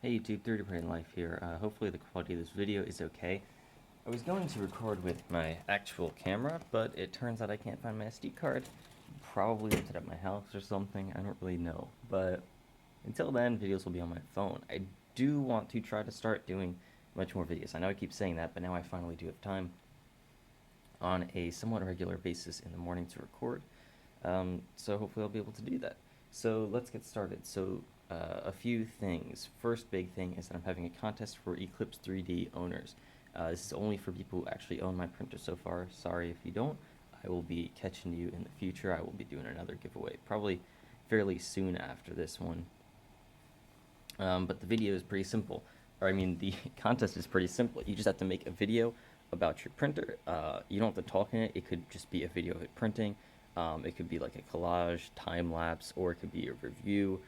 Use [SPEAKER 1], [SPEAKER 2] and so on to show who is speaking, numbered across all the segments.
[SPEAKER 1] Hey YouTube, 30 Brain Life here. Hopefully the quality of this video is okay. I was going to record with my actual camera, but it turns out I can't find my SD card. Probably left it at my house or something, I don't really know. But until then, videos will be on my phone. I do want to try to start doing much more videos. I know I keep saying that, but now I finally do have time on a somewhat regular basis in the morning to record. So hopefully I'll be able to do that. So let's get started. A few things. First big thing is that I'm having a contest for Eclips3D owners. This is only for people who actually own my printer so far. Sorry if you don't. I will be catching you in the future. I will be doing another giveaway, probably fairly soon after this one. But the video is pretty simple. Or I mean, the contest is pretty simple. You just have to make a video about your printer. You don't have to talk in it. It could just be a video of it printing. It could be like a collage, time lapse, or it could be a review,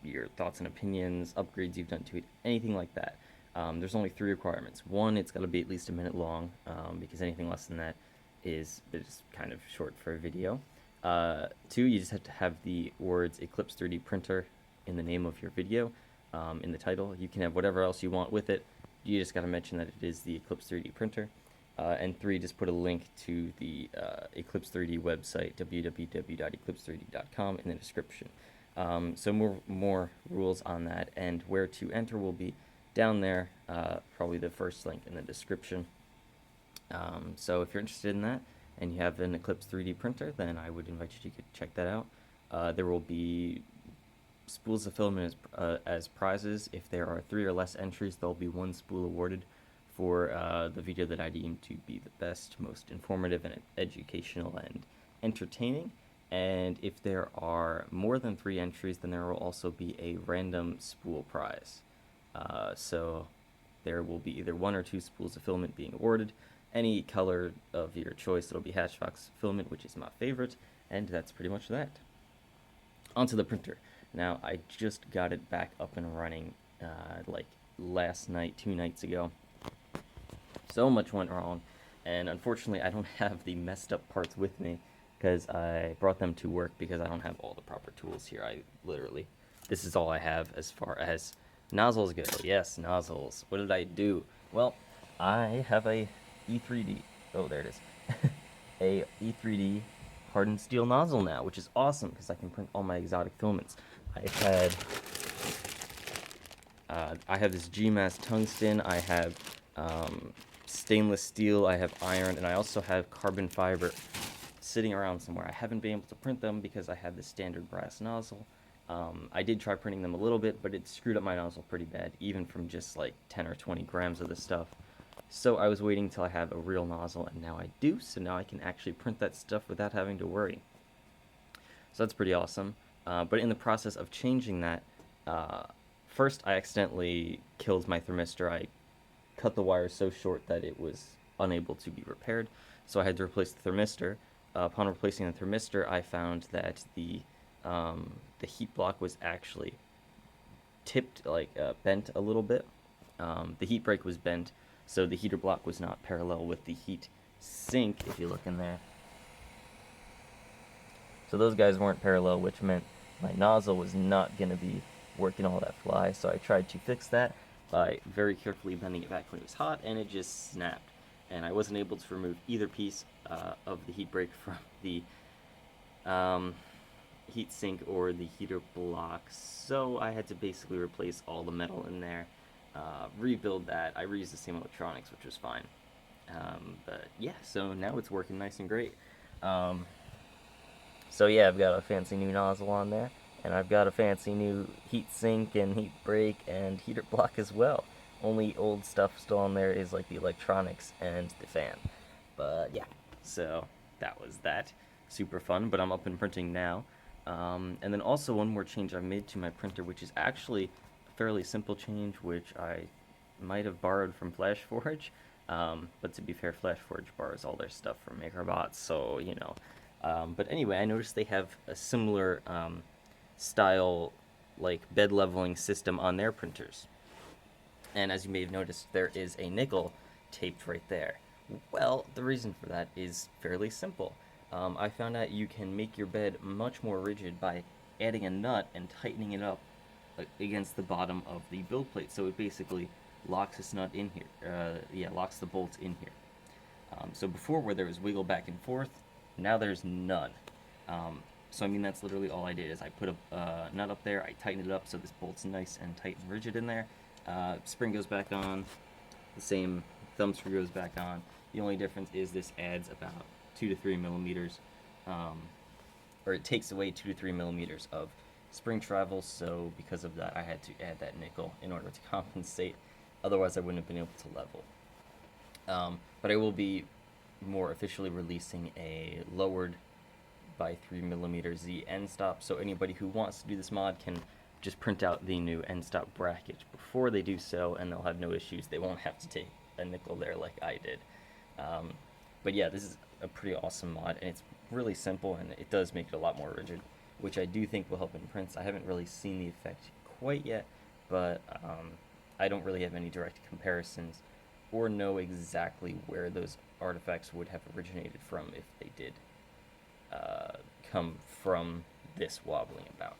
[SPEAKER 1] your thoughts and opinions, upgrades you've done to it, anything like that. There's only 3 requirements. 1, it's got to be at least a minute long, because anything less than that is kind of short for a video. 2, you just have to have the words Eclips3D printer in the name of your video, in the title. You can have whatever else you want with it. You just got to mention that it is the Eclips3D printer. And 3, just put a link to the Eclips3D website, www.eclips3d.com, in the description. So more rules on that, and where to enter will be down there, probably the first link in the description. So if you're interested in that, and you have an Eclips3D printer, then I would invite you to check that out. There will be spools of filament as prizes. If there are 3 or less entries, there'll be 1 spool awarded for the video that I deem to be the best, most informative, and educational, and entertaining. And if there are more than 3 entries, then there will also be a random spool prize. So there will be either 1 or 2 spools of filament being awarded. Any color of your choice. It'll be Hatchbox filament, which is my favorite, and that's pretty much that. Onto the printer. Now, I just got it back up and running like last night, 2 nights ago. So much went wrong, and unfortunately I don't have the messed up parts with me because I brought them to work because I don't have all the proper tools here. This is all I have as far as nozzles go. Yes, nozzles. What did I do? Well, I have a E3D, oh there it is, a E3D hardened steel nozzle now, which is awesome because I can print all my exotic filaments. I have this GMAS tungsten, I have stainless steel, I have iron, and I also have carbon fiber sitting around somewhere. I haven't been able to print them because I have the standard brass nozzle. I did try printing them a little bit, but it screwed up my nozzle pretty bad, even from just like 10 or 20 grams of this stuff. So I was waiting until I have a real nozzle, and now I do, so now I can actually print that stuff without having to worry. So that's pretty awesome. But in the process of changing that, first I accidentally killed my thermistor. I cut the wire so short that it was unable to be repaired, so I had to replace the thermistor. Upon replacing the thermistor, I found that the heat block was actually tipped, like bent a little bit. The heat break was bent, so the heater block was not parallel with the heat sink, if you look in there. So those guys weren't parallel, which meant my nozzle was not going to be working all that fly, so I tried to fix that by very carefully bending it back when it was hot, and it just snapped. And I wasn't able to remove either piece of the heat break from the heat sink or the heater block, so I had to basically replace all the metal in there, rebuild that. I reused the same electronics, which was fine. But yeah, so now it's working nice and great. So yeah, I've got a fancy new nozzle on there, and I've got a fancy new heat sink and heat break and heater block as well. Only old stuff still on there is like the electronics and the fan. But yeah, so that was that. Super fun, but I'm up and printing now. And then also one more change I made to my printer, which is actually a fairly simple change, which I might have borrowed from FlashForge. But to be fair, FlashForge borrows all their stuff from MakerBot, so, you know. But anyway, I noticed they have a similar style, like, bed leveling system on their printers. And as you may have noticed, there is a nickel taped right there. Well, the reason for that is fairly simple. I found out you can make your bed much more rigid by adding a nut and tightening it up against the bottom of the build plate, so it basically locks this nut in here. Yeah, locks the bolts in here. So before, where there was wiggle back and forth, now there's none. So I mean, that's literally all I did, is I put a nut up there, I tightened it up so this bolt's nice and tight and rigid in there. Spring goes back on, the same thumb screw goes back on. The only difference is this adds about 2 to 3 millimeters, or it takes away 2 to 3 millimeters of spring travel, so because of that I had to add that nickel in order to compensate. Otherwise I wouldn't have been able to level. But I will be more officially releasing a lowered by 3 millimeter Z end stop, so anybody who wants to do this mod can just print out the new end stop bracket before they do so, and they'll have no issues. They won't have to take a nickel there like I did. But yeah, this is a pretty awesome mod, and it's really simple, and it does make it a lot more rigid, which I do think will help in prints. I haven't really seen the effect quite yet, but I don't really have any direct comparisons or know exactly where those artifacts would have originated from if they did come from this wobbling about.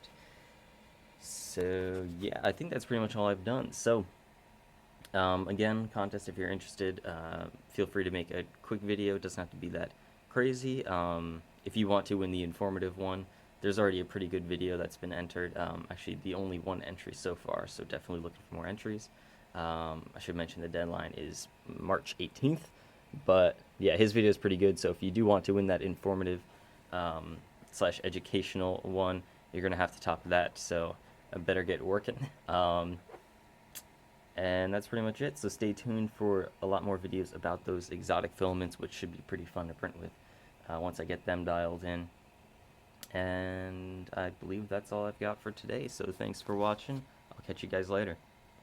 [SPEAKER 1] So yeah, I think that's pretty much all I've done. So again, contest, if you're interested, feel free to make a quick video. It doesn't have to be that crazy. If you want to win the informative one, there's already a pretty good video that's been entered. Actually, the only one entry so far, so definitely looking for more entries. I should mention the deadline is March 18th, but yeah, his video is pretty good, so if you do want to win that informative slash educational one, you're gonna have to top that, so I better get working. And that's pretty much it, so stay tuned for a lot more videos about those exotic filaments, which should be pretty fun to print with once I get them dialed in. And I believe that's all I've got for today, so thanks for watching. I'll catch you guys later.